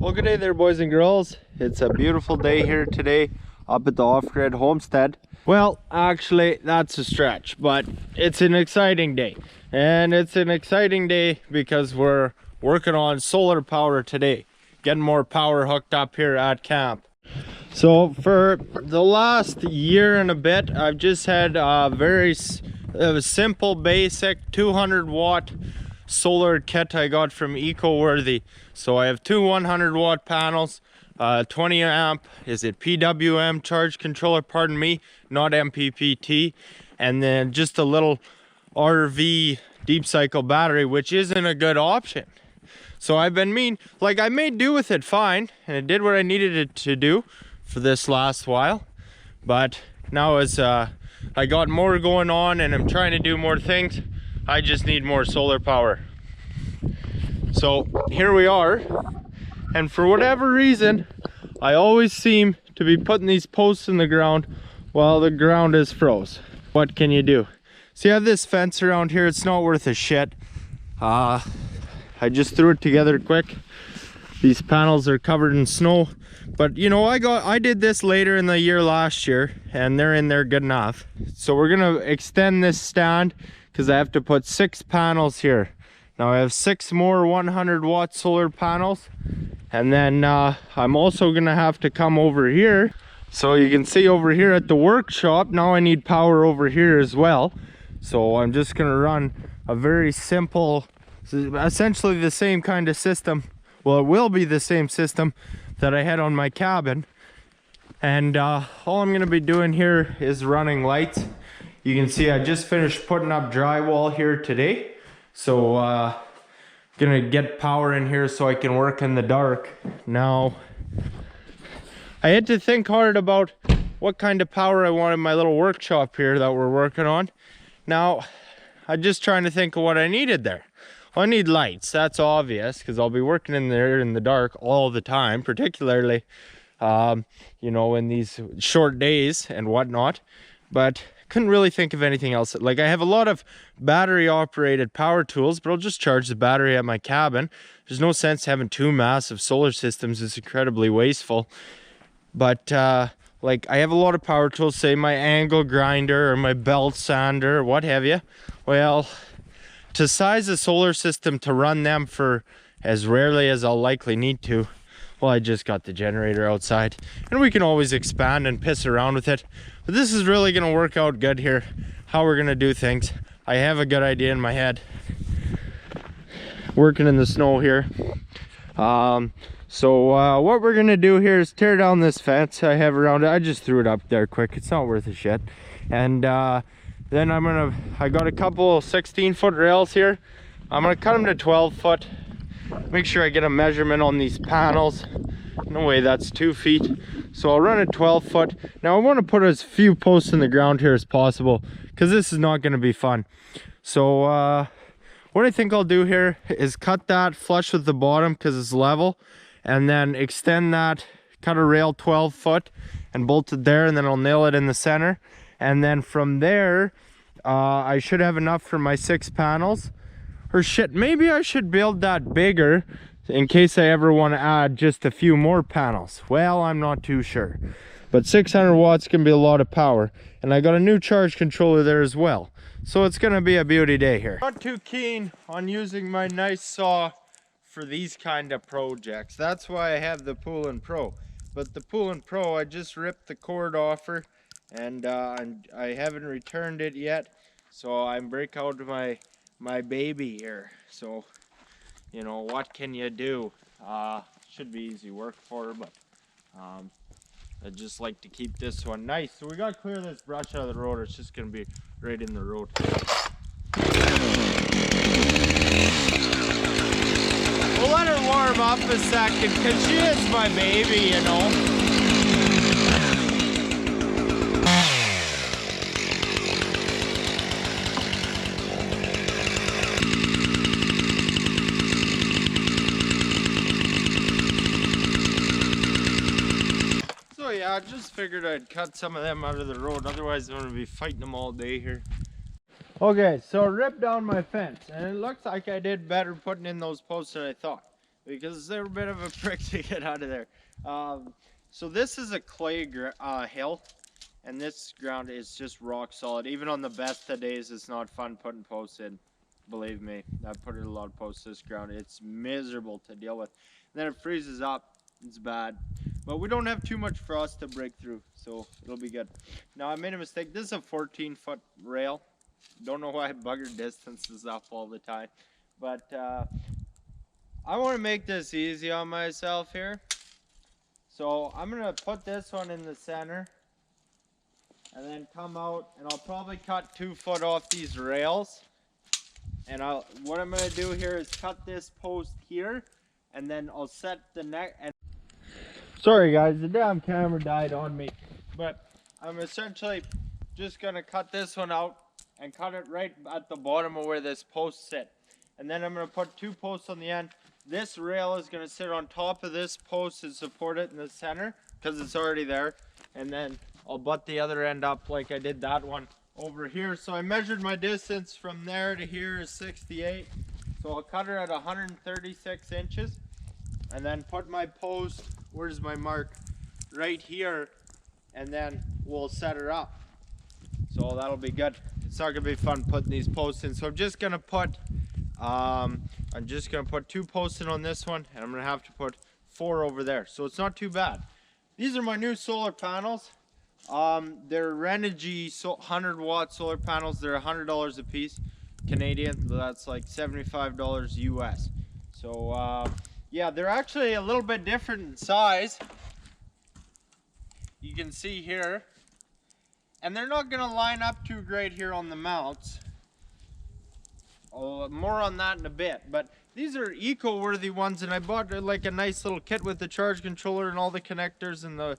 Well, good day there, boys and girls. It's a beautiful day here today up at the Offgrid Homestead. Well, actually, that's a stretch, but it's an exciting day. And it's an exciting day because we're working on solar power today, getting more power hooked up here at camp. So for the last year and a bit, I've just had a very simple, basic 200 watt solar kit I got from EcoWorthy. So I have two 100 watt panels, 20 amp, is it PWM charge controller, pardon me, not mppt, and then just a little RV deep cycle battery, which isn't a good option. So I've been I made do with it fine, and it did what I needed it to do for this last while. But now as I got more going on and I'm trying to do more things, I just need more solar power. So here we are, and for whatever reason, I always seem to be putting these posts in the ground while the ground is froze. What can you do? See, I have this fence around here. It's not worth a shit. I just threw it together quick. These panels are covered in snow, but you know, I did this later in the year last year, and they're in there good enough. So we're gonna extend this stand because I have to put 6 panels here. Now I have 6 more 100 watt solar panels, and then I'm also gonna have to come over here. So you can see over here at the workshop, now I need power over here as well. So I'm just gonna run a very simple, essentially the same kind of system. Well, it will be the same system that I had on my cabin. And all I'm gonna be doing here is running lights. You can see I just finished putting up drywall here today. So gonna get power in here so I can work in the dark. Now, I had to think hard about what kind of power I want in my little workshop here that we're working on. Now, I'm just trying to think of what I needed there. Well, I need lights, that's obvious, because I'll be working in there in the dark all the time, particularly, you know, in these short days and whatnot. But couldn't really think of anything else. Like, I have a lot of battery operated power tools, but I'll just charge the battery at my cabin. There's no sense having 2 massive solar systems. It's incredibly wasteful. But like, I have a lot of power tools, say my angle grinder or my belt sander or what have you. Well, to size a solar system to run them for as rarely as I'll likely need to, well, I just got the generator outside, and we can always expand and piss around with it. But this is really gonna work out good here, how we're gonna do things. I have a good idea in my head. Working in the snow here. So what we're gonna do here is tear down this fence I have around it. I just threw it up there quick, it's not worth a shit. And then I got a couple 16-foot rails here. I'm gonna cut them to 12 foot. Make sure I get a measurement on these panels. No way, that's 2 feet. So I'll run a 12 foot. Now I want to put as few posts in the ground here as possible, because this is not going to be fun. So what I think I'll do here is cut that flush with the bottom because it's level, and then extend that, cut a rail 12 foot and bolt it there, and then I'll nail it in the center. And then from there, I should have enough for my 6 panels. Or shit, maybe I should build that bigger in case I ever want to add just a few more panels. Well, I'm not too sure. But 600 watts can be a lot of power. And I got a new charge controller there as well. So it's going to be a beauty day here. Not too keen on using my nice saw for these kind of projects. That's why I have the Pool & Pro. But the Pool & Pro, I just ripped the cord off her, and I haven't returned it yet. So I'm break out my baby here. So, you know, what can you do? Should be easy work for her, but I just like to keep this one nice. So we got to clear this brush out of the road, or it's just going to be right in the road. We'll let her warm up a second, because she is my baby, you know. Yeah, I just figured I'd cut some of them out of the road, otherwise I'm going to be fighting them all day here. Okay, so I ripped down my fence, and it looks like I did better putting in those posts than I thought. because they're a bit of a prick to get out of there. So this is a clay hill, and this ground is just rock solid. Even on the best of days, it's not fun putting posts in. Believe me, I've put in a lot of posts this ground. It's miserable to deal with. And then it freezes up. It's bad. But we don't have too much frost to break through, so it'll be good. Now, I made a mistake. This is a 14-foot rail. Don't know why I bugger distances up all the time. But I want to make this easy on myself here. So I'm going to put this one in the center. And then come out, and I'll probably cut 2 foot off these rails. And what I'm going to do here is cut this post here, and then I'll set the neck. And sorry guys, the damn camera died on me, but I'm essentially just going to cut this one out and cut it right at the bottom of where this post sit. And then I'm going to put 2 posts on the end. This rail is going to sit on top of this post and support it in the center because it's already there. And then I'll butt the other end up like I did that one over here. So I measured my distance from there to here is 68. So I'll cut her at 136 inches and then put my post, where's my mark, right here, and then we'll set her up. So that'll be good. It's not gonna be fun putting these posts in. So I'm just gonna put 2 posts in on this one, and I'm gonna have to put 4 over there. So it's not too bad. These are my new solar panels. They're Renogy 100-watt solar panels. They're $100 a piece Canadian. That's like $75 US. So yeah, they're actually a little bit different in size. You can see here, and they're not gonna line up too great here on the mounts. More on that in a bit, but these are eco-worthy ones, and I bought like a nice little kit with the charge controller and all the connectors and the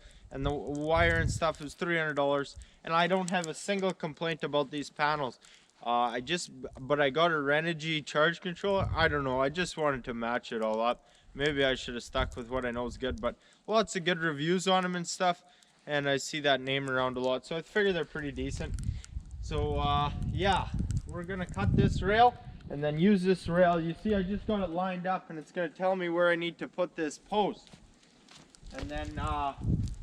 wire and stuff. It was $300, and I don't have a single complaint about these panels. But I got a Renogy charge controller. I don't know, I just wanted to match it all up. Maybe I should have stuck with what I know is good, but lots of good reviews on them and stuff, and I see that name around a lot, so I figure they're pretty decent. So yeah, we're gonna cut this rail and then use this rail. You see, I just got it lined up, and it's gonna tell me where I need to put this post. And then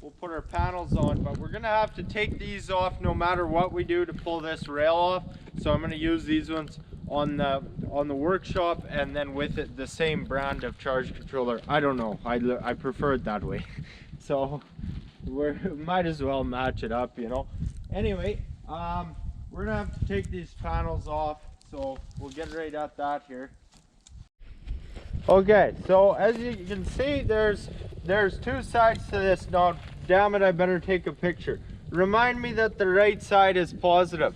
we'll put our panels on, but we're gonna have to take these off no matter what we do to pull this rail off. So I'm gonna use these ones on the workshop, and then with it the same brand of charge controller. I don't know, I prefer it that way. So we might as well match it up, you know. Anyway, we're gonna have to take these panels off, so we'll get right at that here. Okay, so as you can see, there's 2 sides to this. Now, damn it, I better take a picture. Remind me that the right side is positive,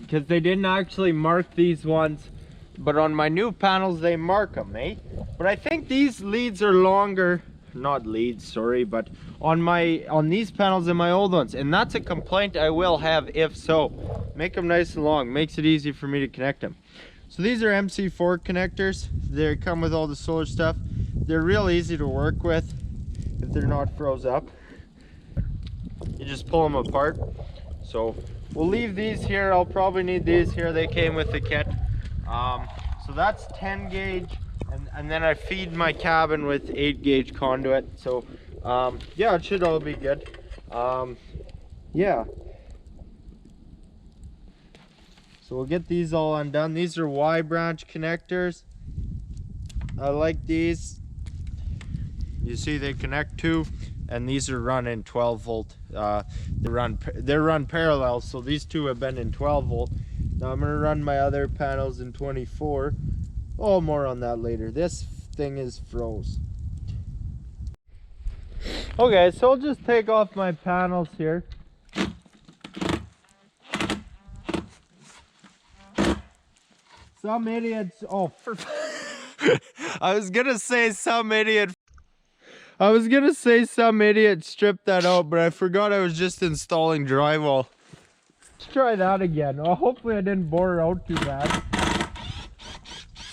because they didn't actually mark these ones, but on my new panels they mark them, eh? But I think these leads are longer, not leads, sorry, but on these panels than my old ones, and that's a complaint I will have if so. Make them nice and long, makes it easy for me to connect them. So these are MC4 connectors. They come with all the solar stuff. They're real easy to work with if they're not froze up. You just pull them apart. So we'll leave these here. I'll probably need these here. They came with the kit. So that's 10 gauge, and then I feed my cabin with 8 gauge conduit. So yeah, it should all be good. Yeah. So we'll get these all undone. These are Y branch connectors. I like these. You see they connect to, and these are run in 12 volt. They're run parallel, so these 2 have been in 12 volt. Now I'm gonna run my other panels in 24. Oh, more on that later. This thing is froze. Okay, so I'll just take off my panels here. Some idiots, I was gonna say some idiot stripped that out, but I forgot I was just installing drywall. Let's try that again. Well, hopefully I didn't bore her out too bad.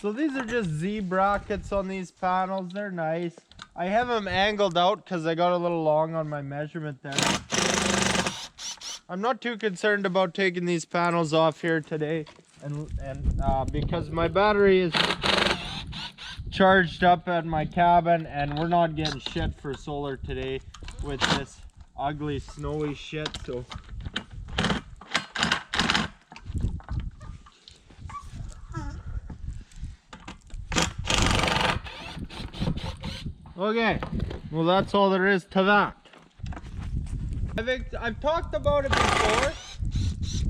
So these are just Z brackets on these panels. They're nice. I have them angled out because I got a little long on my measurement there. I'm not too concerned about taking these panels off here today, and because my battery is charged up at my cabin, and we're not getting shit for solar today with this ugly snowy shit. So okay, well that's all there is to that. I think I've talked about it before,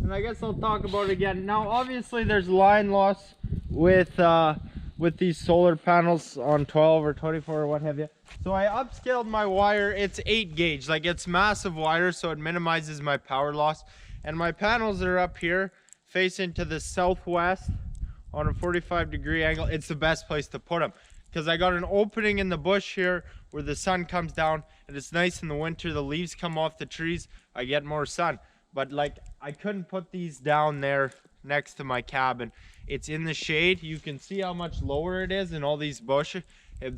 and I guess I'll talk about it again. Now obviously there's line loss with these solar panels on 12 or 24 or what have you. So I upscaled my wire. It's 8 gauge, like it's massive wire, so it minimizes my power loss. And my panels are up here facing to the southwest on a 45-degree angle. It's the best place to put them because I got an opening in the bush here where the sun comes down, and it's nice in the winter. The leaves come off the trees, I get more sun. But like, I couldn't put these down there next to my cabin. It's in the shade. You can see how much lower it is, and all these bushes,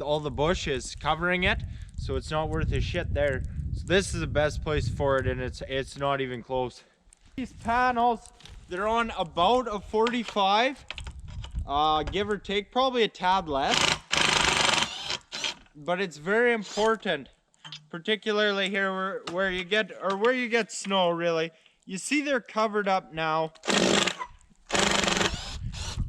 all the bush is covering it, so it's not worth a shit there. So this is the best place for it, and it's not even close. These panels, they're on about a 45, give or take, probably a tad less. But it's very important, particularly here where you get snow. Really, you see they're covered up now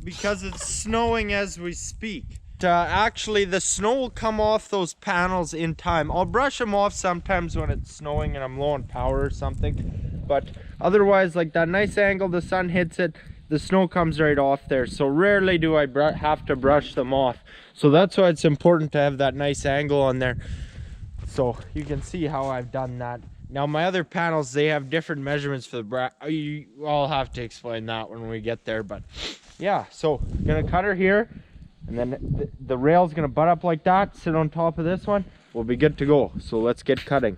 because it's snowing as we speak. Actually, the snow will come off those panels in time. I'll brush them off sometimes when it's snowing and I'm low on power or something, but otherwise, like that nice angle, the sun hits it, the snow comes right off there. So rarely do I have to brush them off. So that's why it's important to have that nice angle on there. So you can see how I've done that. Now my other panels, they have different measurements for the I'll have to explain that when we get there. But yeah, so I'm gonna cut her here, and then the rail's gonna butt up like that, sit on top of this one. We'll be good to go. So let's get cutting.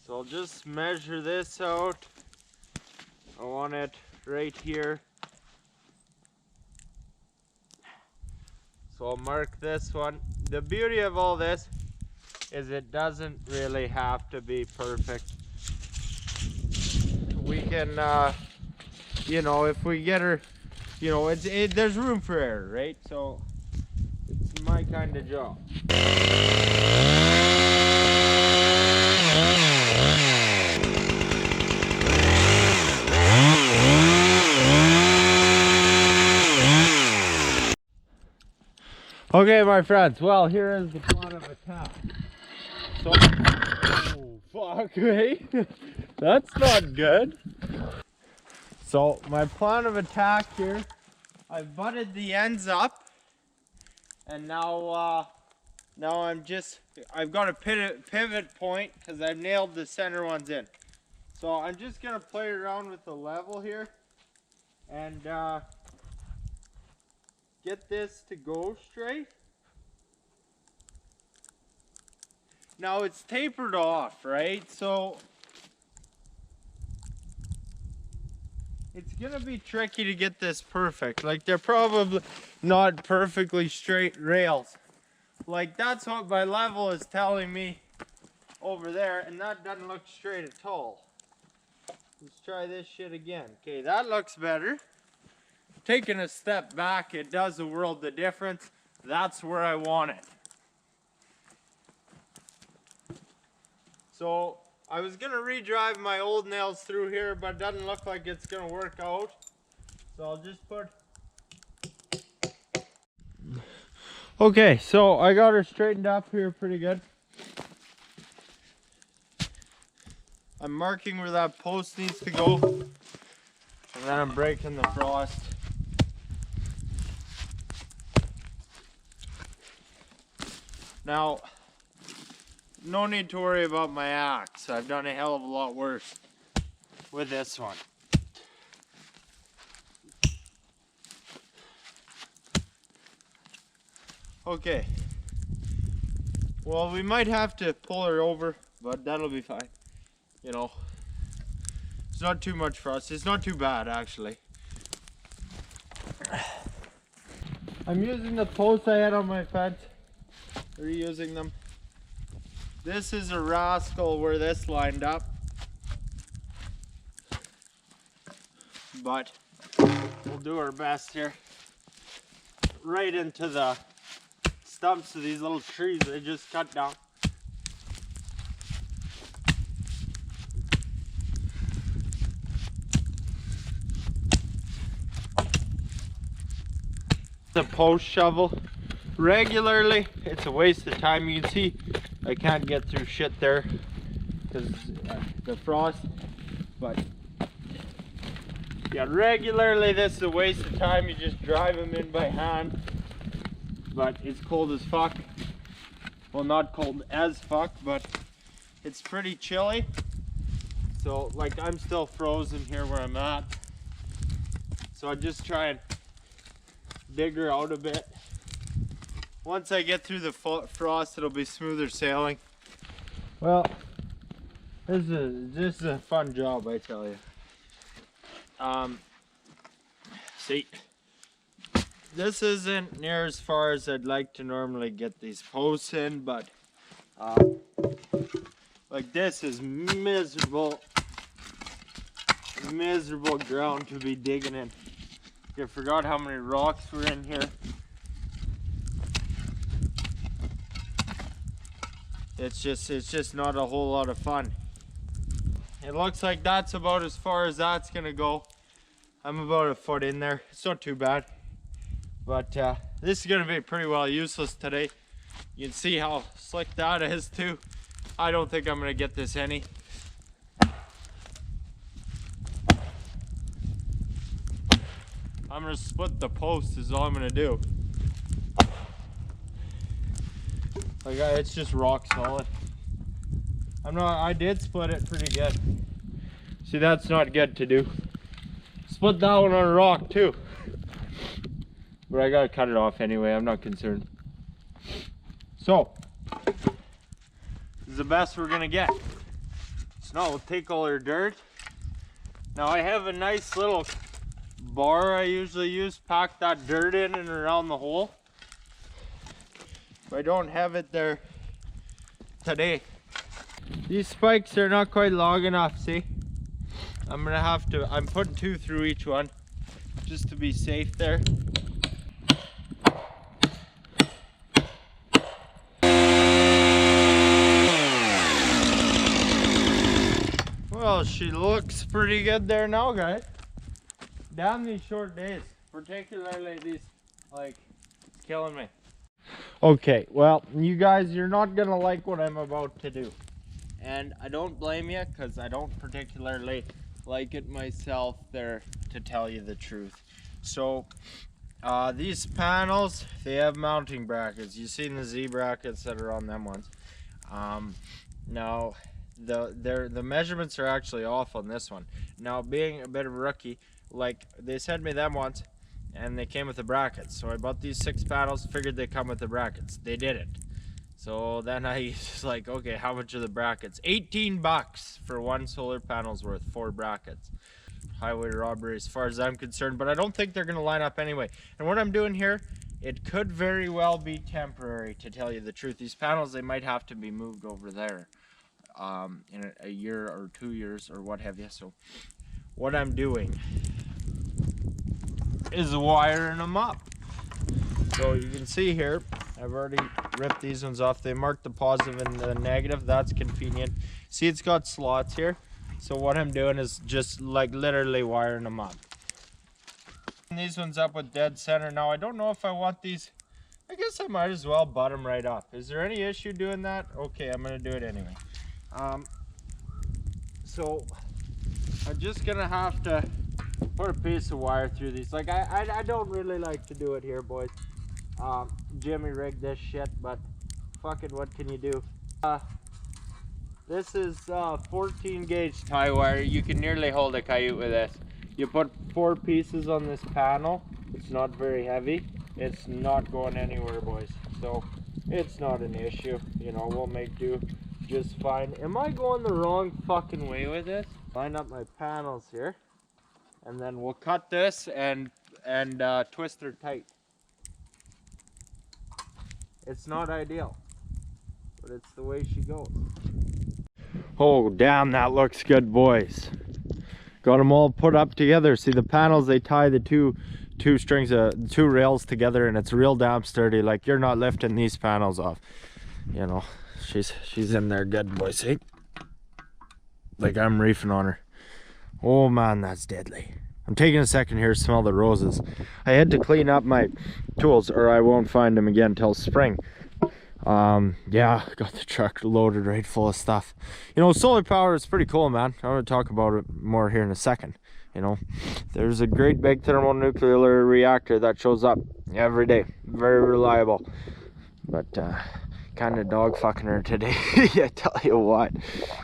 So I'll just measure this out. I want it right here. So I'll mark this one. The beauty of all this is it doesn't really have to be perfect. We can, you know, if we get her, you know, there's room for error, right? So it's my kind of job. Okay, my friends, well, here is the plan of attack. So, oh, fuck, wait. That's not good. So, my plan of attack here, I've butted the ends up, and now I've got a pivot point because I've nailed the center ones in. So, I'm just going to play around with the level here, and get this to go straight. Now it's tapered off, right? So it's gonna be tricky to get this perfect. Like, they're probably not perfectly straight rails. Like, that's what my level is telling me over there, and that doesn't look straight at all. Let's try this shit again. Okay, that looks better. Taking a step back, it does a world of difference. That's where I want it. So I was gonna re-drive my old nails through here, but it doesn't look like it's gonna work out. So I'll just put... Okay, so I got her straightened up here pretty good. I'm marking where that post needs to go, and then I'm breaking the frost. Now, no need to worry about my axe. I've done a hell of a lot worse with this one. Okay. Well, we might have to pull her over, but that'll be fine. You know, it's not too much frost. It's not too bad, actually. I'm using the posts I had on my fence. Reusing them. This is a rascal where this lined up, but we'll do our best here. Right into the stumps of these little trees they just cut down. The post shovel regularly. It's a waste of time. You can see I can't get through shit there because the frost, but yeah, regularly this is a waste of time. You just drive them in by hand, but it's cold as fuck. Well, not cold as fuck, but it's pretty chilly. So like I'm still frozen here where I'm at, so I just try and dig her out a bit. Once I get through the frost, it'll be smoother sailing. Well, this is a fun job, I tell you. See, this isn't near as far as I'd like to normally get these posts in, but like this is miserable ground to be digging in. I forgot how many rocks were in here. It's just not a whole lot of fun. It looks like that's about as far as that's gonna go. I'm about a foot in there. It's not too bad, but this is gonna be pretty well useless today. You can see how slick that is too. I don't think I'm gonna get this any. I'm gonna split the post is all I'm gonna do. Like it's just rock solid. I did split it pretty good. See, that's not good to do. Split that one on a rock too. But I gotta cut it off anyway, I'm not concerned. So, this is the best we're gonna get. So now we'll take all our dirt. Now I have a nice little bar I usually use, pack that dirt in and around the hole. But I don't have it there today. These spikes are not quite long enough, see? I'm putting 2 through each one just to be safe there. Well, she looks pretty good there now, guys. Damn these short days, particularly these, like, it's killing me. Okay, well, you guys, you're not gonna like what I'm about to do. And I don't blame you, because I don't particularly like it myself there, to tell you the truth. So, these panels, they have mounting brackets. You've seen the Z brackets that are on them ones. Now, the measurements are actually off on this one. Now, being a bit of a rookie, like, they sent me them once, and they came with the brackets. So I bought these 6 panels, figured they come with the brackets. They didn't. So then I was like, okay, how much are the brackets? 18 bucks for 1 solar panel's worth, 4 brackets. Highway robbery as far as I'm concerned, but I don't think they're gonna line up anyway. And what I'm doing here, it could very well be temporary, to tell you the truth. These panels, they might have to be moved over there in a year or 2 years or what have you. So what I'm doing is wiring them up. So you can see here, I've already ripped these ones off. They marked the positive and the negative. That's convenient. See, it's got slots here. So what I'm doing is just like literally wiring them up. These ones up with dead center. Now I don't know if I want these. I guess I might as well butt them right up. Is there any issue doing that? Okay, I'm gonna do it anyway. So I'm just gonna have to put a piece of wire through these. Like I don't really like to do it here, boys. Jimmy rigged this shit, but fucking what can you do? This is 14 gauge tie wire. You can nearly hold a coyote with this. You put 4 pieces on this panel. It's not very heavy. It's not going anywhere, boys. So it's not an issue. You know, we'll make do just fine. Am I going the wrong fucking way with this? Line up my panels here, and then we'll cut this and twist her tight. It's not ideal, but it's the way she goes. Oh damn, that looks good, boys. Got them all put up together. See the panels, they tie the two two rails together, and it's real damn sturdy. Like, you're not lifting these panels off, you know. She's in there good, boys. See, like, I'm reefing on her. Oh man, that's deadly. I'm taking a second here to smell the roses. I had to clean up my tools or I won't find them again till spring. Yeah, got the truck loaded right full of stuff. You know, solar power is pretty cool, man. I'm going to talk about it more here in a second. You know, there's a great big thermonuclear reactor that shows up every day. Very reliable. But kind of dog fucking her today. Yeah, I tell you what,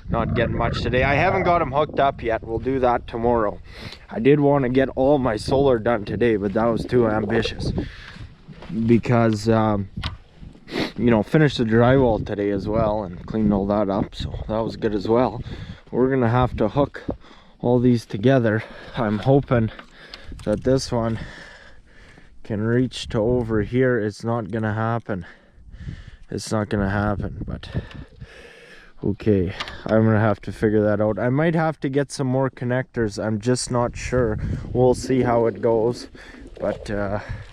not getting much today. I haven't got him hooked up yet. We'll do that tomorrow. I did want to get all my solar done today, but that was too ambitious because you know, finished the drywall today as well and cleaned all that up, so that was good as well. We're gonna have to hook all these together. I'm hoping that this one can reach to over here. It's not gonna happen. It's not gonna happen, but okay, I'm gonna have to figure that out. I might have to get some more connectors. I'm just not sure. We'll see how it goes. But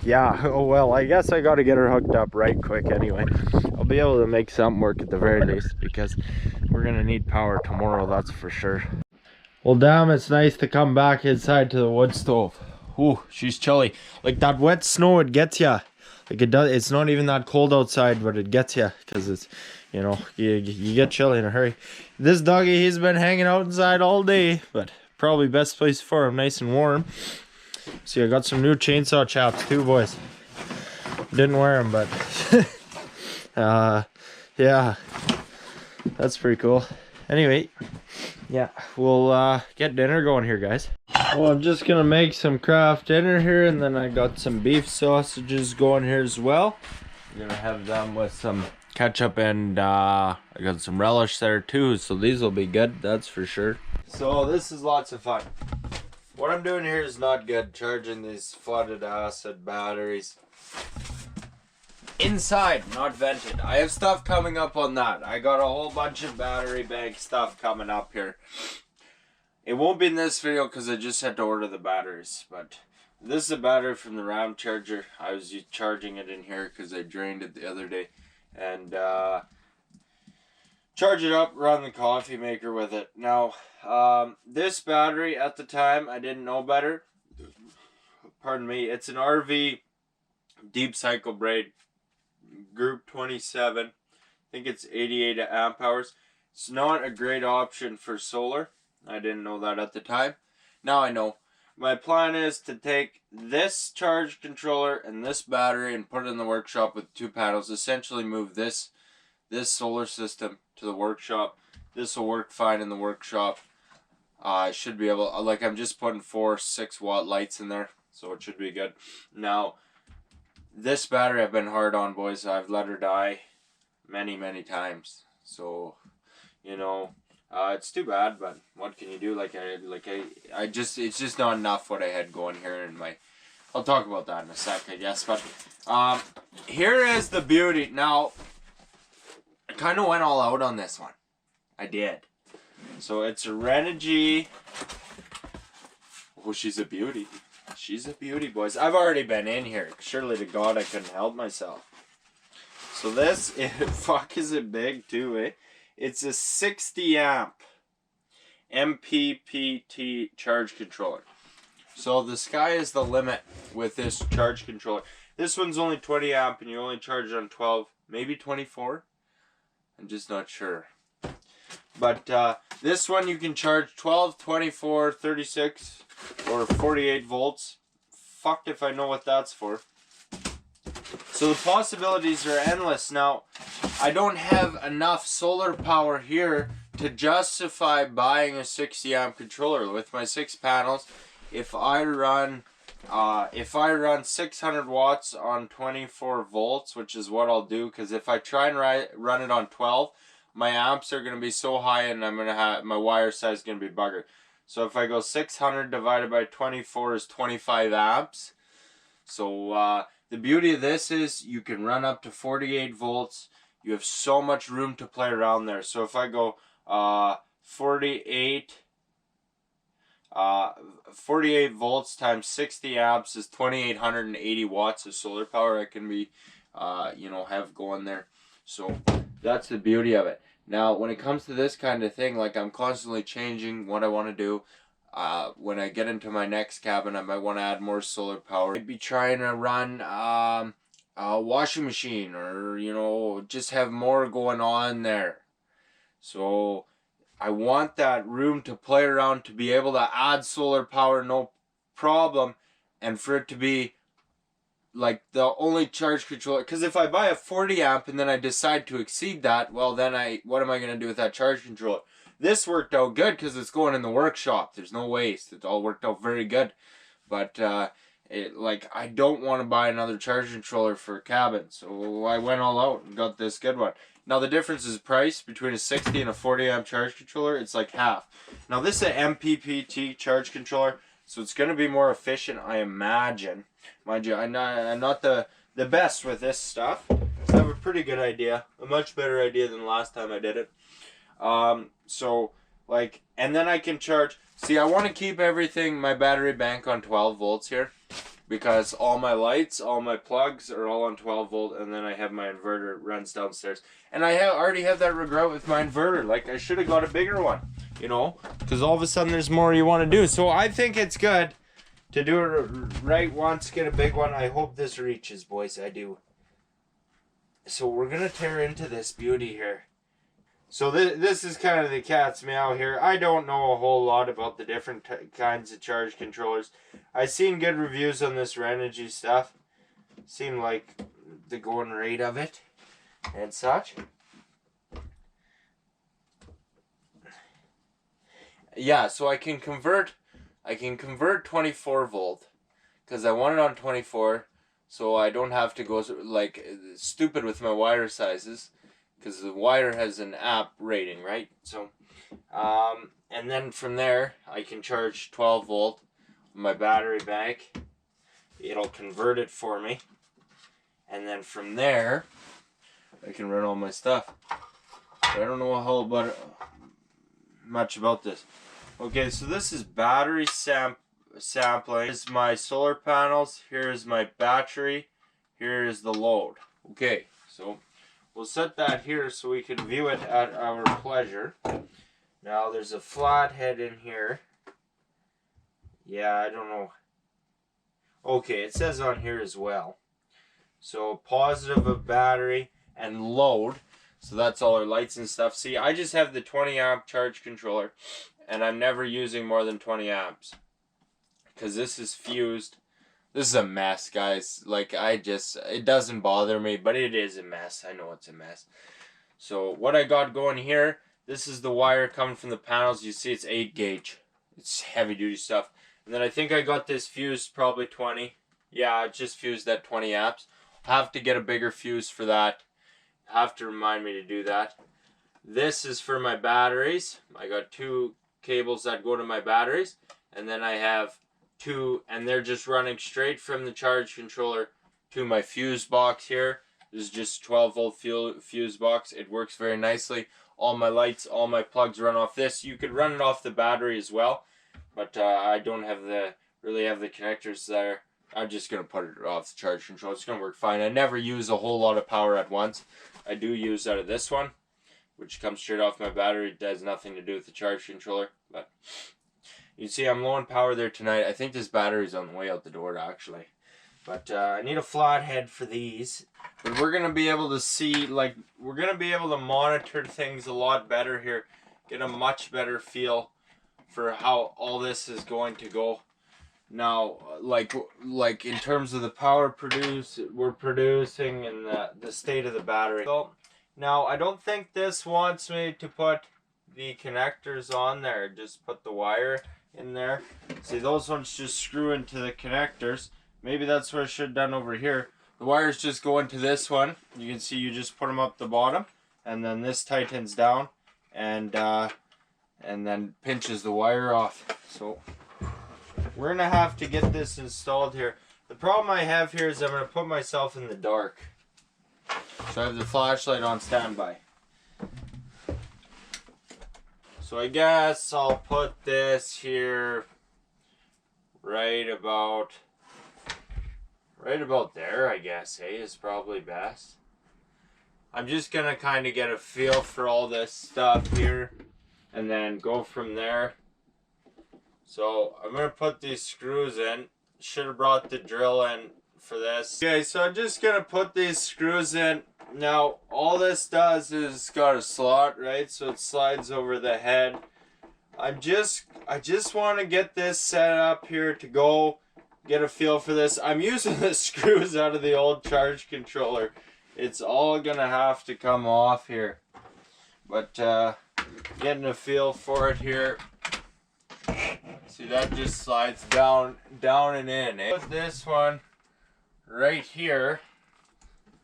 yeah, oh well, I guess I got to get her hooked up right quick anyway. I'll be able to make something work at the very least, because we're gonna need power tomorrow, that's for sure. Well, damn, it's nice to come back inside to the wood stove. Ooh, she's chilly. Like, that wet snow, it gets ya. Like, it does. It's not even that cold outside, but it gets ya, because it's, you know, you get chilly in a hurry. This doggy, he's been hanging out inside all day, but probably best place for him, nice and warm. See, I got some new chainsaw chaps too, boys. Didn't wear them, but yeah, that's pretty cool. Anyway, yeah, we'll get dinner going here, guys. Well, I'm just gonna make some craft dinner here, and then I got some beef sausages going here as well. I'm gonna have them with some ketchup, and I got some relish there too, so these will be good, that's for sure. So this is lots of fun. What I'm doing here is not good, charging these flooded acid batteries. Inside, not vented. I have stuff coming up on that. I got a whole bunch of battery bank stuff coming up here. It won't be in this video because I just had to order the batteries. But this is a battery from the RAM charger. I was charging it in here because I drained it the other day. And charge it up, run the coffee maker with it. Now, this battery at the time, I didn't know better. Pardon me. It's an RV deep cycle braid, group 27. I think it's 88 amp hours. It's not a great option for solar. I didn't know that at the time. Now I know. My plan is to take this charge controller and this battery and put it in the workshop with two panels. Essentially move this solar system to the workshop. This will work fine in the workshop. I should be able, like, I'm just putting 4 6-watt lights in there, so it should be good. Now, this battery I've been hard on, boys. I've let her die many times. So, you know, it's too bad, but what can you do? I just, it's just not enough what I had going here in my, I'll talk about that in a sec, I guess. But here is the beauty. Now, I kind of went all out on this one. I did. So it's a Renogy. Oh, she's a beauty. She's a beauty, boys. I've already been in here. Surely to God I couldn't help myself. So this, fuck, is it big too, eh? It's a 60 amp mppt charge controller. So the sky is the limit with this charge controller. This one's only 20 amp and you only charge it on 12, maybe 24. I'm just not sure. But this one you can charge 12, 24, 36, or 48 volts. Fucked if I know what that's for. So the possibilities are endless. Now, I don't have enough solar power here to justify buying a 60 amp controller. With my 6 panels, if I run 600 watts on 24 volts, which is what I'll do, because if I try and run it on 12, my amps are going to be so high and I'm going to have, my wire size is going to be buggered. So if I go 600 divided by 24 is 25 amps. So the beauty of this is you can run up to 48 volts. You have so much room to play around there. So if I go 48 48 volts times 60 amps is 2880 watts of solar power I can be, you know, have going there. So that's the beauty of it. Now, when it comes to this kind of thing, like I'm constantly changing what I want to do. When I get into my next cabin, I might want to add more solar power. I'd be trying to run a washing machine, or, you know, just have more going on there. So I want that room to play around, to be able to add solar power no problem, and for it to be like the only charge controller. Because if I buy a 40 amp and then I decide to exceed that, well, then what am I going to do with that charge controller? This worked out good because it's going in the workshop. There's no waste. It all worked out very good. But like, I don't want to buy another charge controller for a cabin, so I went all out and got this good one. Now the difference is price between a 60 and a 40 amp charge controller. It's like half. Now this is an mppt charge controller, so it's going to be more efficient, I imagine. Mind you, I'm not the best with this stuff. I have a pretty good idea, a much better idea than the last time I did it. So like, and then I can charge. See, I want to keep everything, my battery bank, on 12 volts here, because all my lights, all my plugs are all on 12 volt, and then I have my inverter runs downstairs. And I already have that regret with my inverter. Like, I should have got a bigger one, you know, because all of a sudden there's more you want to do. So I think it's good to do it right once, get a big one. I hope this reaches, boys. I do. So we're going to tear into this beauty here. So this is kind of the cat's meow here. I don't know a whole lot about the different kinds of charge controllers. I've seen good reviews on this Renogy stuff. Seem like the going rate of it and such. Yeah, so I can convert 24 volt because I want it on 24, so I don't have to go like stupid with my wire sizes, because the wire has an app rating, right? So and then from there I can charge 12 volt my battery bank. It'll convert it for me, and then from there I can run all my stuff. But I don't know a whole much about this. Okay, so this is battery sampling. Here's my solar panels. Here's my battery. Here is the load. Okay, so we'll set that here so we can view it at our pleasure. Now there's a flathead in here. Yeah, I don't know. Okay, it says on here as well. So positive of battery and load. So that's all our lights and stuff. See, I just have the 20 amp charge controller, and I'm never using more than 20 amps. Because this is fused. This is a mess, guys. Like, it doesn't bother me, but it is a mess. I know it's a mess. So what I got going here, this is the wire coming from the panels. You see it's 8 gauge. It's heavy duty stuff. And then I think I got this fused probably 20. Yeah, I just fused at 20 amps. Have to get a bigger fuse for that. Have to remind me to do that. This is for my batteries. I got 2 cables that go to my batteries. And then I have 2, and they're just running straight from the charge controller to my fuse box here. This is just 12 volt fuse box. It works very nicely. All my lights, all my plugs run off this. You could run it off the battery as well, but I don't have really have the connectors there. I'm just gonna put it off the charge controller. It's gonna work fine. I never use a whole lot of power at once. I do use out of this one, which comes straight off my battery. It has nothing to do with the charge controller, but you see I'm low on power there tonight. I think this battery's on the way out the door actually. But I need a flathead for these. But we're going to be able to see, like, we're going to be able to monitor things a lot better here. Get a much better feel for how all this is going to go. Now, like in terms of the power we're producing and the state of the battery. So, now, I don't think this wants me to put the connectors on there. Just put the wire in there. See, those ones just screw into the connectors. Maybe that's what I should have done over here. The wires just go into this one. You can see you just put them up the bottom, and then this tightens down and then pinches the wire off. So we're gonna have to get this installed here. The problem I have here is I'm gonna put myself in the dark. So I have the flashlight on standby. So I guess I'll put this here right about there, I guess, hey, is probably best. I'm just gonna kind of get a feel for all this stuff here and then go from there. So I'm gonna put these screws in. Should have brought the drill in for this. Okay, so I'm just gonna put these screws in. Now all this does is it's got a slot, right? So it slides over the head. I just want to get this set up here to go get a feel for this. I'm using the screws out of the old charge controller. It's all gonna have to come off here, but getting a feel for it here. See, that just slides down and in. Put this one right here.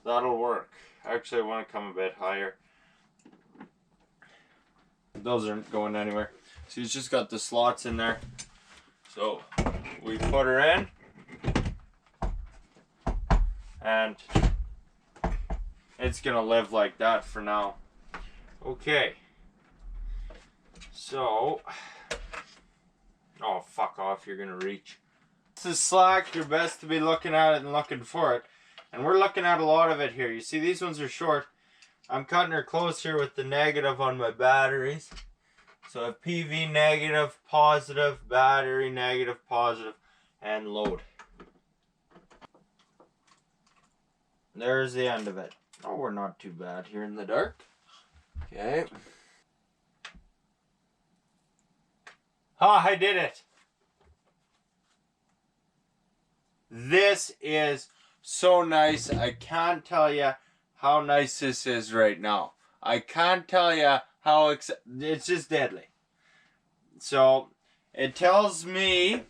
That'll work. Actually, I want to come a bit higher. Those aren't going anywhere. So he's just got the slots in there. So we put her in, and it's gonna live like that for now. Okay. So, oh, fuck off, you're gonna reach. This is slack, you're best to be looking at it and looking for it. And we're looking at a lot of it here. You see, these ones are short. I'm cutting her close here with the negative on my batteries. So I have PV negative, positive, battery negative, positive, and load. There's the end of it. Oh, we're not too bad here in the dark. Okay. Ah, I did it. This is so nice. I can't tell you how nice this is right now. I can't tell you how it's just deadly. So it tells me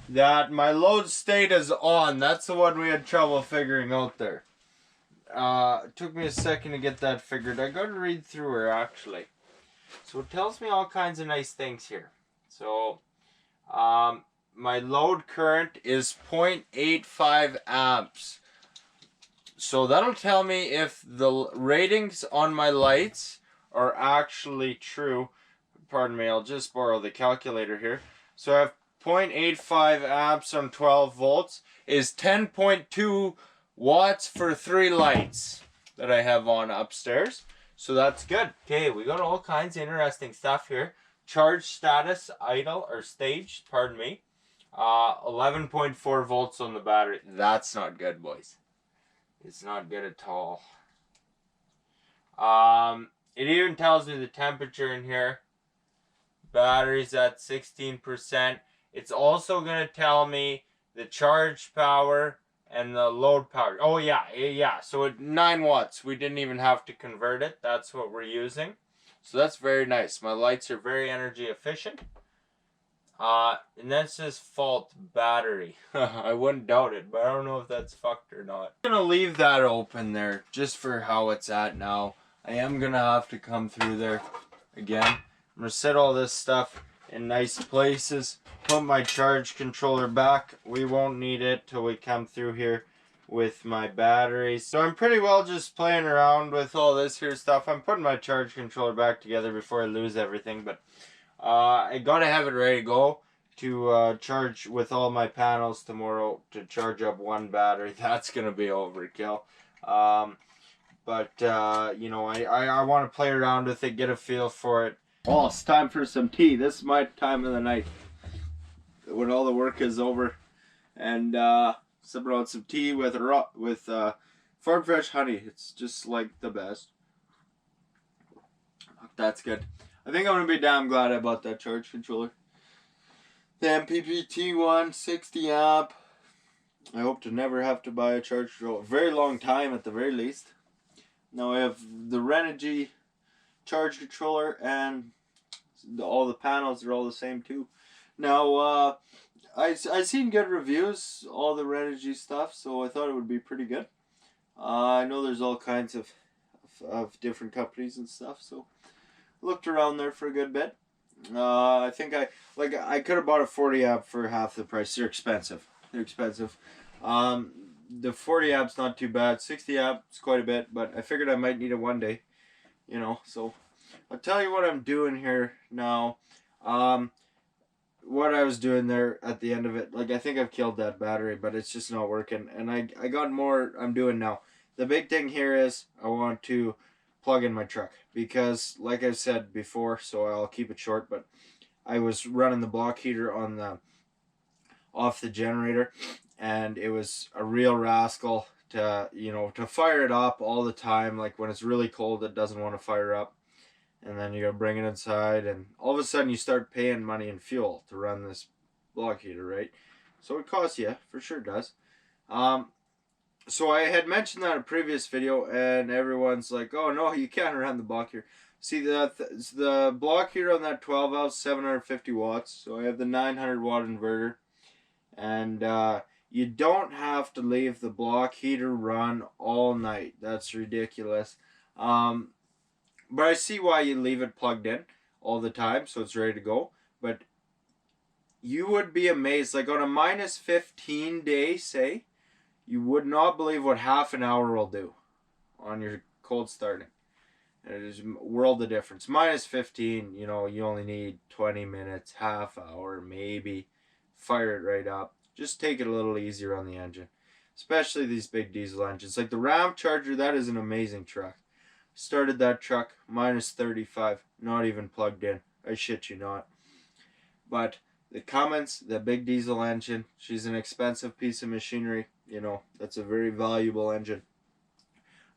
that my load state is on. That's the one we had trouble figuring out there. It took me a second to get that figured. I got to read through her actually. So it tells me all kinds of nice things here. So my load current is 0.85 amps. So that'll tell me if the ratings on my lights are actually true. Pardon me, I'll just borrow the calculator here. So I have 0.85 amps on 12 volts is 10.2 watts for 3 lights that I have on upstairs. So that's good. Okay, we got all kinds of interesting stuff here. Charge status, idle, or staged, pardon me. 11.4 volts on the battery. That's not good, boys. It's not good at all. It even tells me the temperature in here. Battery's at 16%. It's also going to tell me the charge power and the load power. Oh yeah. So at 9 watts, we didn't even have to convert it. That's what we're using. So that's very nice. My lights are very energy efficient. And that says fault battery. I wouldn't doubt it, but I don't know if that's fucked or not. I'm gonna leave that open there just for how it's at now. I am gonna have to come through there again. I'm gonna set all this stuff in nice places. Put my charge controller back. We won't need it till we come through here with my batteries. So I'm pretty well just playing around with all this here stuff. I'm putting my charge controller back together before I lose everything, but I gotta have it ready to go to charge with all my panels tomorrow to charge up one battery. That's gonna be overkill. But you know, I want to play around with it, get a feel for it. Oh, it's time for some tea. This is my time of the night when all the work is over, and sipping on some tea with farm fresh honey. It's just like the best. That's good. I think I'm gonna be damn glad I bought that charge controller. The mppt one, 60 amp. I hope to never have to buy a charge controller. Very long time at the very least. Now I have the Renogy charge controller, and all the panels are all the same too. Now I seen good reviews, all the Renogy stuff, so I thought it would be pretty good. I know there's all kinds of different companies and stuff, so looked around there for a good bit. I think I could have bought a 40 amp for half the price. They're expensive. They're expensive. The 40 amp's not too bad. 60 amp is quite a bit, but I figured I might need it one day. You know, so I'll tell you what I'm doing here now. what I was doing there at the end of it, like I think I've killed that battery, but it's just not working. And I got more I'm doing now. The big thing here is I want to plug in my truck because, like I said before, so I'll keep it short, but I was running the block heater on the off the generator, and it was a real rascal to to fire it up all the time. Like when it's really cold, it doesn't want to fire up, and then you gotta bring it inside, and all of a sudden you start paying money in fuel to run this block heater, right? So it costs you, for sure does. Um, so I had mentioned that in a previous video, and everyone's like, "Oh no, you can't run the block heater." See the block heater on that 12 ounce, 750 watts. So I have the 900-watt inverter, and you don't have to leave the block heater run all night. That's ridiculous. Um, but I see why you leave it plugged in all the time, so it's ready to go. But you would be amazed, like on a minus 15 day, say, you would not believe what half an hour will do on your cold starting. And it is a world of difference. Minus 15, you only need 20 minutes, half hour, maybe. Fire it right up. Just take it a little easier on the engine. Especially these big diesel engines. Like the Ram Charger, that is an amazing truck. Started that truck minus 35, not even plugged in. I shit you not. But the Cummins, the big diesel engine, she's an expensive piece of machinery. That's a very valuable engine.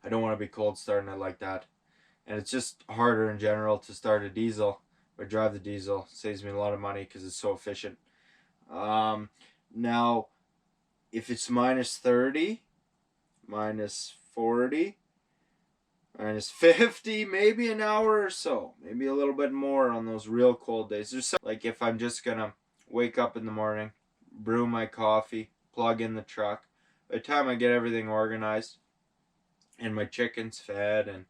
I don't want to be cold starting it like that. And it's just harder in general to start a diesel or drive the diesel. It saves me a lot of money because it's so efficient. Now, if it's minus 30, minus 40, minus 50, maybe an hour or so, maybe a little bit more on those real cold days. There's some, like if I'm just gonna wake up in the morning, brew my coffee, plug in the truck. By the time I get everything organized and my chicken's fed and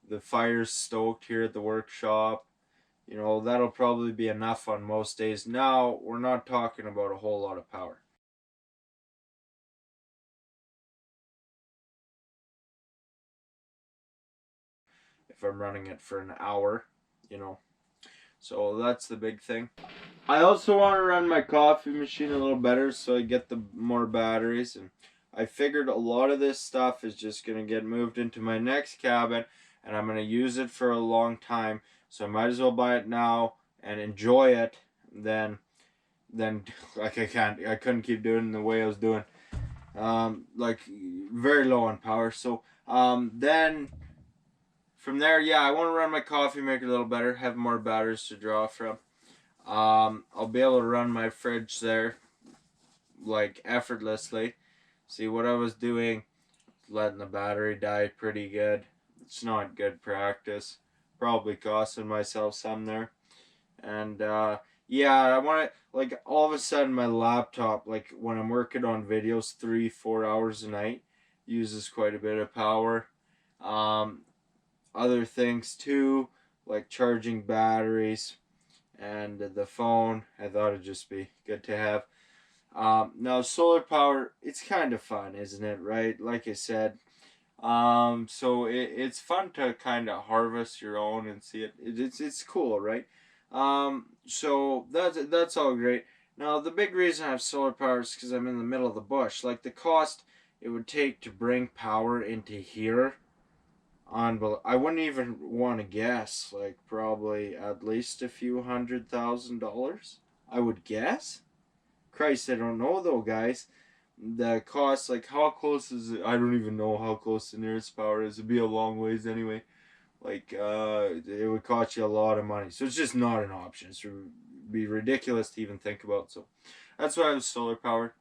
the fire's stoked here at the workshop, that'll probably be enough on most days. Now, we're not talking about a whole lot of power. If I'm running it for an hour, so that's the big thing. I also want to run my coffee machine a little better so I get the more batteries, and I figured a lot of this stuff is just going to get moved into my next cabin, and I'm going to use it for a long time, so I might as well buy it now and enjoy it. Then like I couldn't keep doing the way I was doing, like very low on power. So then from there, yeah, I want to run my coffee maker a little better, have more batteries to draw from. I'll be able to run my fridge there like effortlessly. See what I was doing, letting the battery die pretty good. It's not good practice. Probably costing myself some there. And yeah, I want to, like, all of a sudden my laptop, like when I'm working on videos 3-4 hours a night, uses quite a bit of power. Other things too, like charging batteries and the phone, I thought it'd just be good to have. Now solar power, it's kind of fun, isn't it? Right? Like I said, so it's fun to kind of harvest your own and see it. It's cool, right? So that's all great. Now the big reason I have solar power is because I'm in the middle of the bush. Like the cost it would take to bring power into here, I wouldn't even want to guess. Like probably at least a few $100,000. I would guess. Christ, I don't know though, guys. The cost, like how close is it? I don't even know how close the nearest power is. It'd be a long ways anyway. Like it would cost you a lot of money, so it's just not an option. It would be ridiculous to even think about. So that's why I have solar power.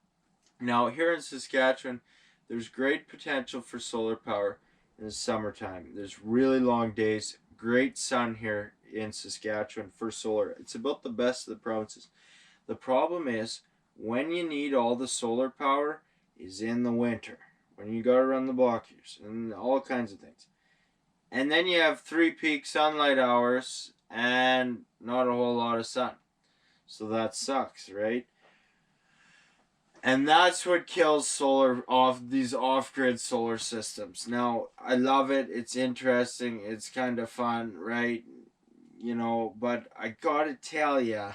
Now here in Saskatchewan, there's great potential for solar power in the summertime. There's really long days, great sun here in Saskatchewan for solar. It's about the best of the provinces. The problem is when you need all the solar power is in the winter, when you gotta run the block heaters and all kinds of things. And then you have 3 peak sunlight hours and not a whole lot of sun. So that sucks, right? And that's what kills these off-grid solar systems. Now, I love it. It's interesting. It's kind of fun, right? But I gotta tell ya,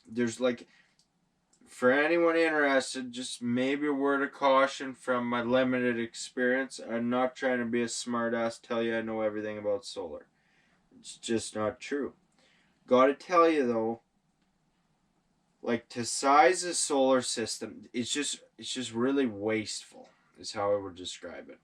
there's like, for anyone interested, just maybe a word of caution from my limited experience. I'm not trying to be a smart ass, tell you I know everything about solar. It's just not true. Gotta tell you though, like, to size a solar system, it's just really wasteful, is how I would describe it.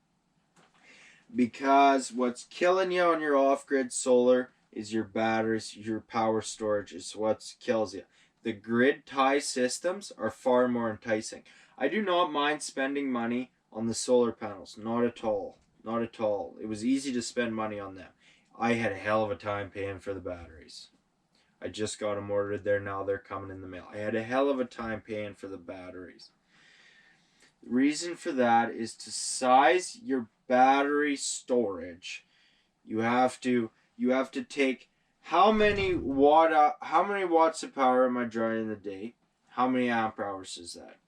Because what's killing you on your off-grid solar is your batteries, your power storage is what kills you. The grid tie systems are far more enticing. I do not mind spending money on the solar panels, not at all. Not at all. It was easy to spend money on them. I had a hell of a time paying for the batteries. I just got them ordered there now. They're coming in the mail. I had a hell of a time paying for the batteries. The reason for that is to size your battery storage. You have to take how many watts of power am I drawing in the day? How many amp hours is that?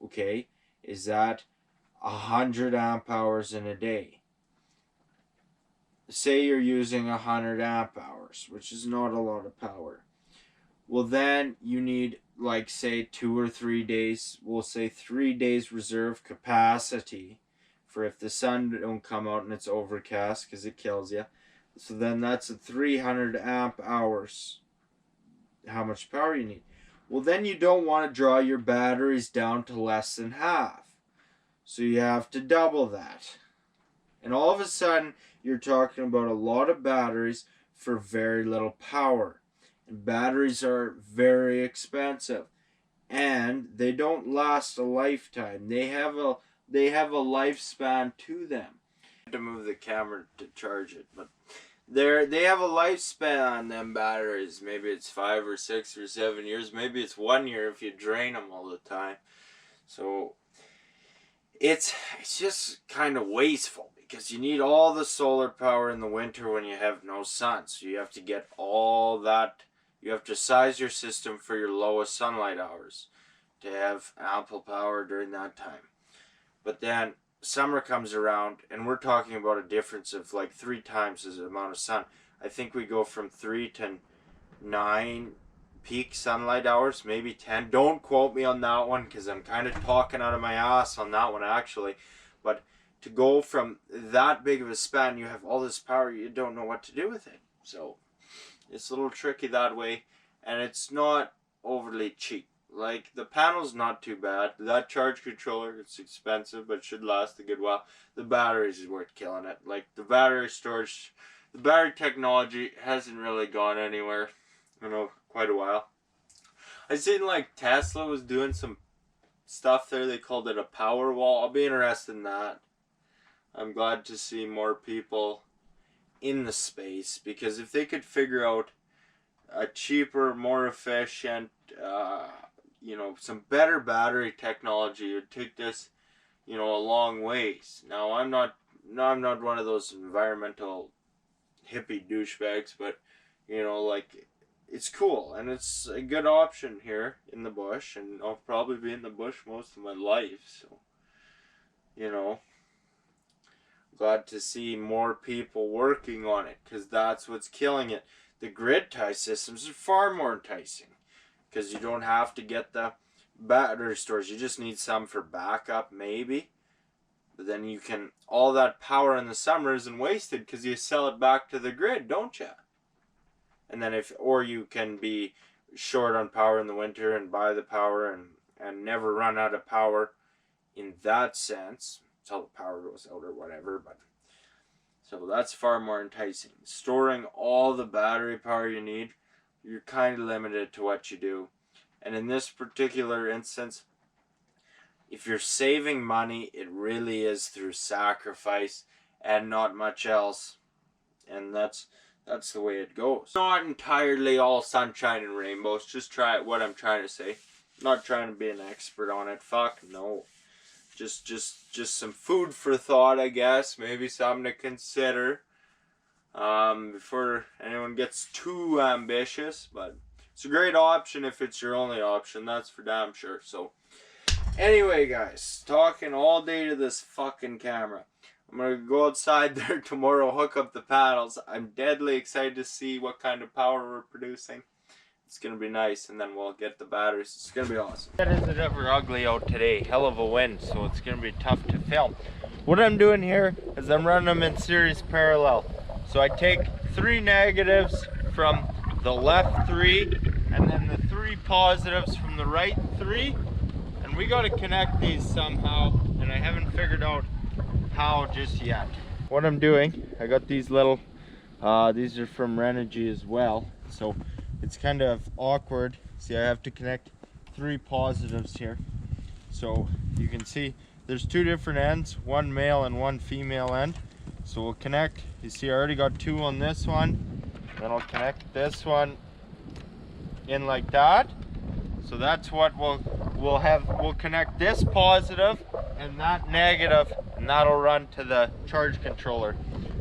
Okay, is that 100 amp hours in a day? Say you're using 100 amp hours, which is not a lot of power. Well, then you need, like, say 2 or 3 days. We'll say 3 days reserve capacity for if the sun don't come out and it's overcast, because it kills you. So then that's a 300 amp hours. How much power you need? Well, then you don't want to draw your batteries down to less than half. So you have to double that. And all of a sudden, you're talking about a lot of batteries for very little power. And batteries are very expensive. And they don't last a lifetime. They have a lifespan to them. I had to move the camera to charge it, but they have a lifespan on them batteries. Maybe it's 5 or 6 or 7 years. Maybe it's 1 year if you drain them all the time. So it's just kind of wasteful, because you need all the solar power in the winter when you have no sun. So you have to get all that. You have to size your system for your lowest sunlight hours to have ample power during that time. But then summer comes around, and we're talking about a difference of like 3 times the amount of sun. I think we go from 3 to 9 peak sunlight hours, maybe 10. Don't quote me on that one, because I'm kind of talking out of my ass on that one actually. But to go from that big of a span, you have all this power, you don't know what to do with it. So it's a little tricky that way, and it's not overly cheap. Like, the panel's not too bad. That charge controller, it's expensive, but should last a good while. The batteries is worth killing it. Like, the battery storage, the battery technology hasn't really gone anywhere, quite a while. I seen, like, Tesla was doing some stuff there. They called it a power wall. I'll be interested in that. I'm glad to see more people in the space, because if they could figure out a cheaper, more efficient, some better battery technology, it would take this, a long ways. Now, I'm not one of those environmental hippie douchebags, but it's cool, and it's a good option here in the bush, and I'll probably be in the bush most of my life, so glad to see more people working on it, because that's what's killing it. The grid tie systems are far more enticing, because you don't have to get the battery storage. You just need some for backup, maybe. But then you can, all that power in the summer isn't wasted, because you sell it back to the grid, don't you? And then or you can be short on power in the winter and buy the power and never run out of power in that sense, until the power goes out or whatever. But so that's far more enticing. Storing all the battery power you need, you're kind of limited to what you do. And in this particular instance, if you're saving money, it really is through sacrifice and not much else. And that's the way it goes. Not entirely all sunshine and rainbows. Just try it. What I'm trying to say. Not trying to be an expert on it. Fuck no. Just some food for thought, I guess. Maybe something to consider before anyone gets too ambitious. But it's a great option if it's your only option. That's for damn sure. So anyway, guys, talking all day to this fucking camera. I'm going to go outside there tomorrow, hook up the panels. I'm deadly excited to see what kind of power we're producing. It's gonna be nice, and then we'll get the batteries. It's gonna be awesome. It isn't ever ugly out today. Hell of a wind, so it's gonna be tough to film. What I'm doing here is I'm running them in series parallel. So I take 3 negatives from the left 3, and then the 3 positives from the right 3, and we got to connect these somehow, and I haven't figured out how just yet. What I'm doing, I got these little these are from Renogy as well, so it's kind of awkward. See, I have to connect 3 positives here. So you can see there's 2 different ends, 1 male and 1 female end. So we'll connect, you see I already got 2 on this one, then I'll connect this one in like that. So that's what we'll connect this positive and that negative, and that'll run to the charge controller.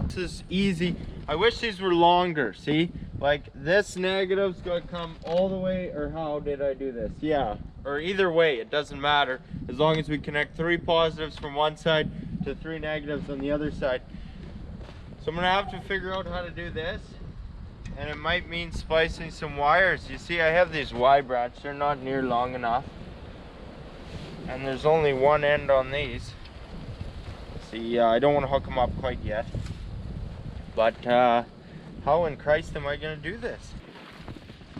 This is easy. I wish these were longer, see? Like this negative's gonna come all the way, or how did I do this? Yeah, or either way, it doesn't matter, as long as we connect 3 positives from one side to 3 negatives on the other side. So I'm gonna have to figure out how to do this, and it might mean splicing some wires. You see, I have these Y branch, they're not near long enough, and there's only 1 end on these. See, I don't want to hook them up quite yet, but how in Christ am I going to do this?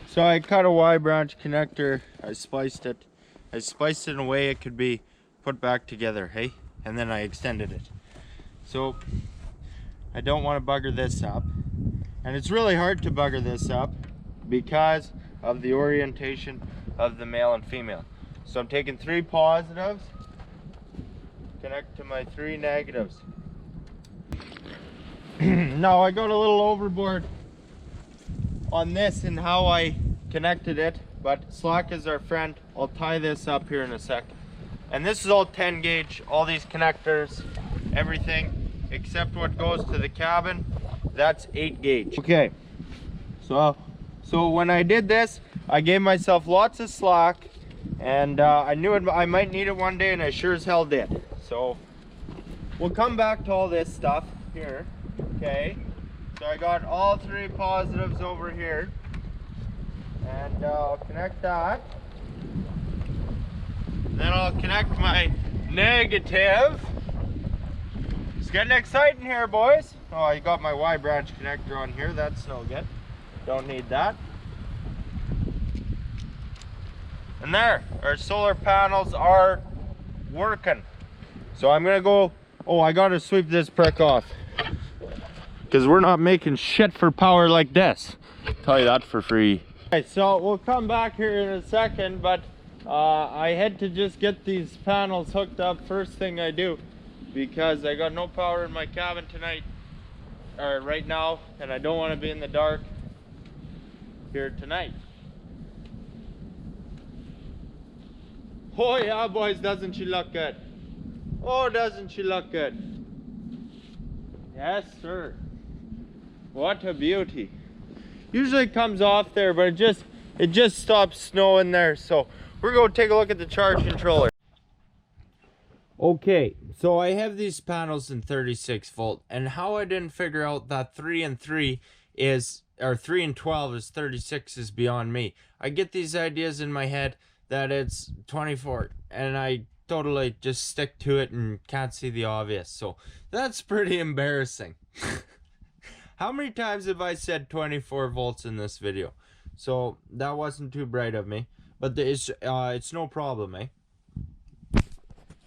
So I cut a Y branch connector, I spliced it in a way it could be put back together, hey? And then I extended it. So I don't want to bugger this up. And it's really hard to bugger this up because of the orientation of the male and female. So I'm taking 3 positives, connect to my 3 negatives. Now I got a little overboard on this and how I connected it, but slack is our friend. I'll tie this up here in a sec. And this is all 10 gauge, all these connectors, everything except what goes to the cabin, that's 8 gauge. Okay, so when I did this, I gave myself lots of slack, and I knew I might need it one day, and I sure as hell did. So we'll come back to all this stuff here. Okay, so I got all 3 positives over here, and I'll connect that. Then I'll connect my negative. It's getting exciting here, boys. Oh, I got my Y branch connector on here. That's no good. Don't need that. And there, our solar panels are working. So I'm gonna go, oh, I gotta sweep this prick off, because we're not making shit for power like this. I'll tell you that for free. Okay, so we'll come back here in a second, but I had to just get these panels hooked up first thing I do, because I got no power in my cabin tonight, or right now, and I don't want to be in the dark here tonight. Oh yeah, boys, doesn't she look good? Oh, doesn't she look good? Yes, sir. What a beauty. Usually it comes off there, but it just stops snowing there. So we're going to take a look at the charge controller. Okay, so I have these panels in 36 volt, and how I didn't figure out that 3 and 3 is, or 3 and 12 is 36 is beyond me. I get these ideas in my head that it's 24, and I totally just stick to it and can't see the obvious. So that's pretty embarrassing. How many times have I said 24 volts in this video? So that wasn't too bright of me, but it's no problem, eh?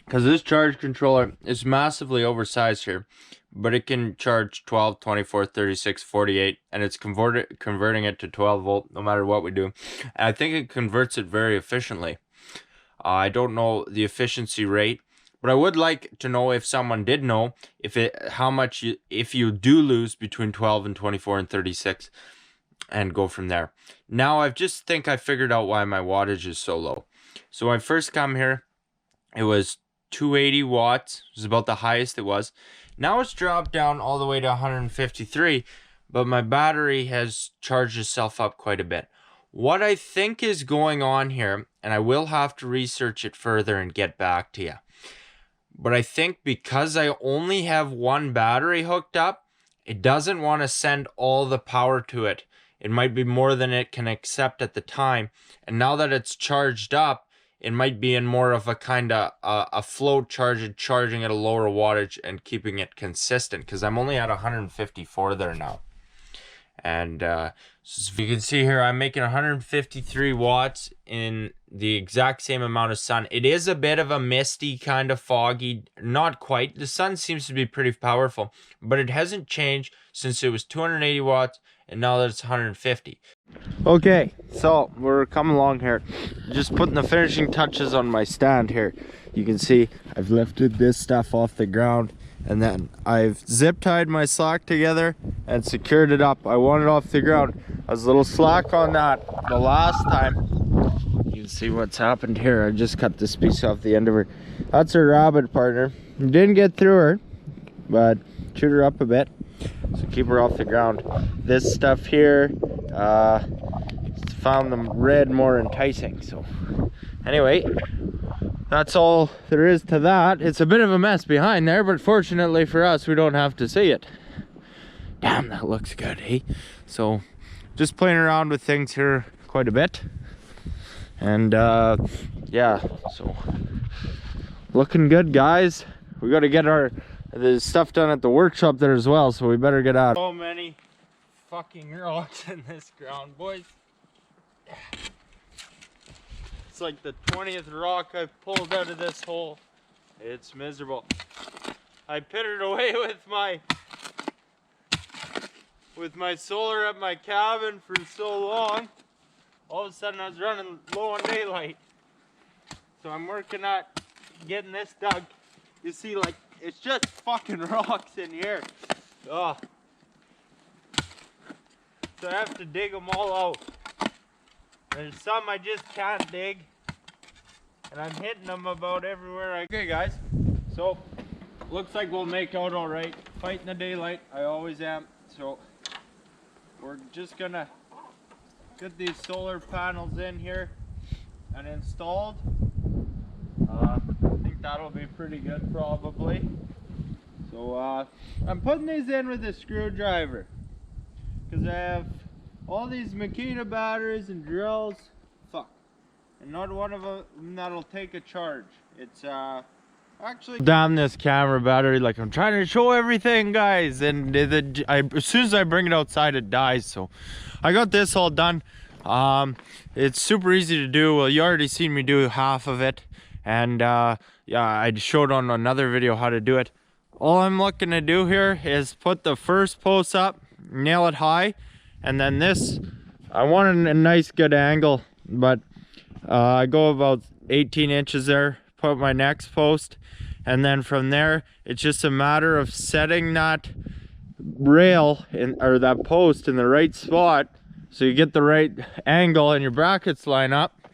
Because this charge controller is massively oversized here, but it can charge 12, 24, 36, 48, and it's converting it to 12 volt no matter what we do. And I think it converts it very efficiently. I don't know the efficiency rate, but I would like to know, if someone did know, how much if you do lose between 12 and 24 and 36, and go from there. Now I figured out why my wattage is so low. So when I first come here, it was 280 watts, was about the highest it was. Now it's dropped down all the way to 153, but my battery has charged itself up quite a bit. What I think is going on here, and I will have to research it further and get back to you, but I think because I only have one battery hooked up, it doesn't want to send all the power to it it might be more than it can accept at the time. And now that it's charged up, it might be in more of a kind of a float charge, charging at a lower wattage and keeping it consistent, because I'm only at 154 there now. And so you can see here, I'm making 153 watts in the exact same amount of sun. It is a bit of a misty, kind of foggy, not quite. The sun seems to be pretty powerful, but it hasn't changed since it was 280 watts and now that it's 150. Okay, so we're coming along here, just putting the finishing touches on my stand here. You can see I've lifted this stuff off the ground, and then I've zip tied my slack together and secured it up. I want it off the ground. I was a little slack on that the last time. You can see what's happened here. I just cut this piece off the end of her. That's her rabbit partner. Didn't get through her, but chewed her up a bit, so keep her off the ground. This stuff here, found them red more enticing. So anyway, that's all there is to that. It's a bit of a mess behind there, but fortunately for us, we don't have to see it. Damn, that looks good, eh? So just playing around with things here quite a bit. And yeah, so looking good, guys. We got to get the stuff done at the workshop there as well, so we better get out. So many fucking rocks in this ground, boys. It's like the 20th rock I've pulled out of this hole. It's miserable. I pittered away with my solar at my cabin for so long. All of a sudden I was running low on daylight. So I'm working at getting this dug. You see, like, it's just fucking rocks in here. Oh. So I have to dig them all out. There's some I just can't dig, and I'm hitting them about everywhere. Okay, guys, so looks like we'll make out all right. Fighting the daylight, I always am. So we're just gonna get these solar panels in here and installed. I think that'll be pretty good, probably. So I'm putting these in with a screwdriver, because I have all these Makita batteries and drills, and not one of them that'll take a charge. It's actually down this camera battery, like I'm trying to show everything, guys, and as soon as I bring it outside, it dies. So I got this all done. It's super easy to do. Well, you already seen me do half of it, and yeah, I showed on another video how to do it. All I'm looking to do here is put the first post up, nail it high, and then this, I want a nice good angle, but I go about 18 inches there, put my next post, and then from there it's just a matter of setting that rail or that post in the right spot so you get the right angle and your brackets line up.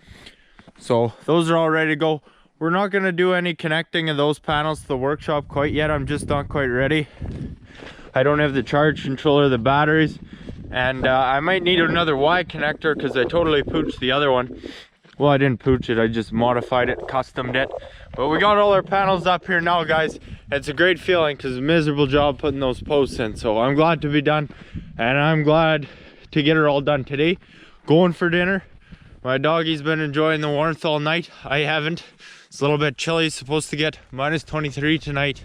So those are all ready to go. We're not going to do any connecting of those panels to the workshop quite yet. I'm just not quite ready. I don't have the charge controller of the batteries, and I might need another Y connector because I totally pooched the other one. Well, I didn't pooch it, I just modified it, customed it. But we got all our panels up here now, guys. It's a great feeling because it's a miserable job putting those posts in. So I'm glad to be done, and I'm glad to get it all done today. Going for dinner. My doggy's been enjoying the warmth all night. I haven't. It's a little bit chilly. It's supposed to get -23 tonight,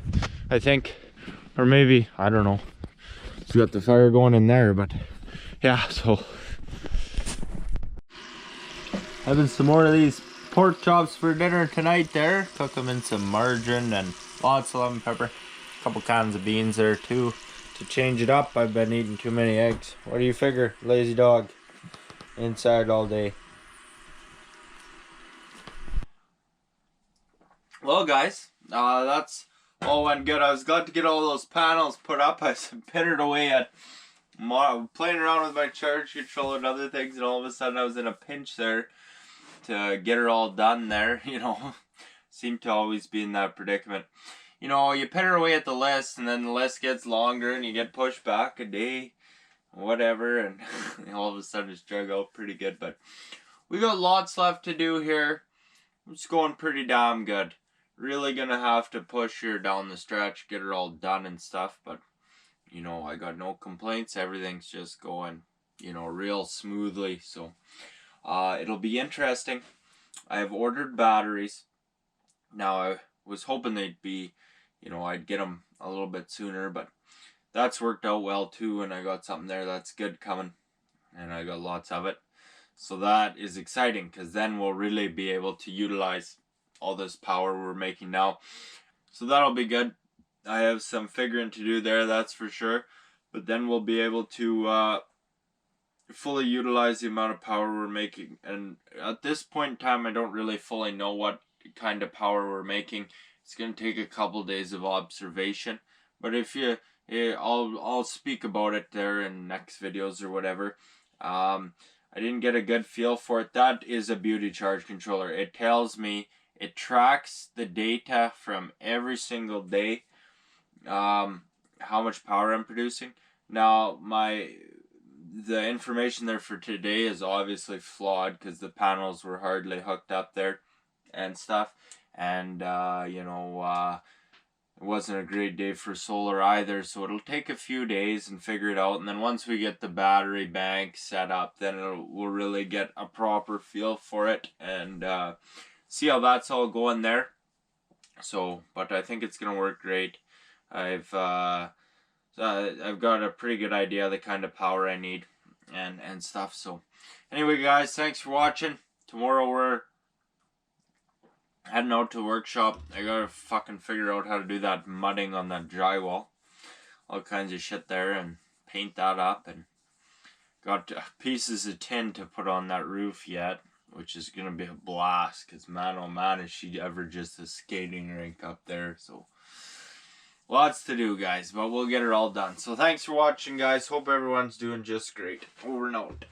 I think. Or maybe, I don't know. It's got the fire going in there, but yeah, so. Having some more of these pork chops for dinner tonight there. Cook them in some margarine and lots of lemon pepper. A couple cans of beans there too to change it up. I've been eating too many eggs. What do you figure? Lazy dog. Inside all day. Well, guys, that's all went good. I was glad to get all those panels put up. I pittered away at playing around with my charge controller and other things, and all of a sudden I was in a pinch there to get it all done there, you know. Seem to always be in that predicament. You know, you pitter away at the list, and then the list gets longer, and you get pushed back a day, whatever, and all of a sudden it's drug out pretty good. But we got lots left to do here. It's going pretty damn good. Really gonna have to push here down the stretch, get it all done and stuff, but you know, I got no complaints. Everything's just going you know, real smoothly. So it'll be interesting. I have ordered batteries. Now I was hoping they'd be, you know, I'd get them a little bit sooner, but that's worked out well too, and I got something there that's good coming, and I got lots of it. So that is exciting, because then we'll really be able to utilize all this power we're making now. So that'll be good. I have some figuring to do there, that's for sure. But then we'll be able to fully utilize the amount of power we're making. And at this point in time, I don't really fully know what kind of power we're making. It's going to take a couple days of observation. But if you, I'll speak about it there in next videos or whatever. I didn't get a good feel for it. That is a beauty charge controller. It tells me, it tracks the data from every single day, how much power I'm producing. Now, the information there for today is obviously flawed, because the panels were hardly hooked up there and stuff. And, you know, it wasn't a great day for solar either, so it'll take a few days and figure it out. And then once we get the battery bank set up, then we'll really get a proper feel for it and see how that's all going there. So, but I think it's gonna work great. I've got a pretty good idea of the kind of power I need and stuff. So anyway, guys, thanks for watching. Tomorrow we're heading out to the workshop. I gotta fucking figure out how to do that mudding on that drywall, all kinds of shit there, and paint that up. And got pieces of tin to put on that roof yet, which is gonna be a blast, because man oh man, is she ever just a skating rink up there. So lots to do, guys, but we'll get it all done. So thanks for watching, guys. Hope everyone's doing just great. Over and out.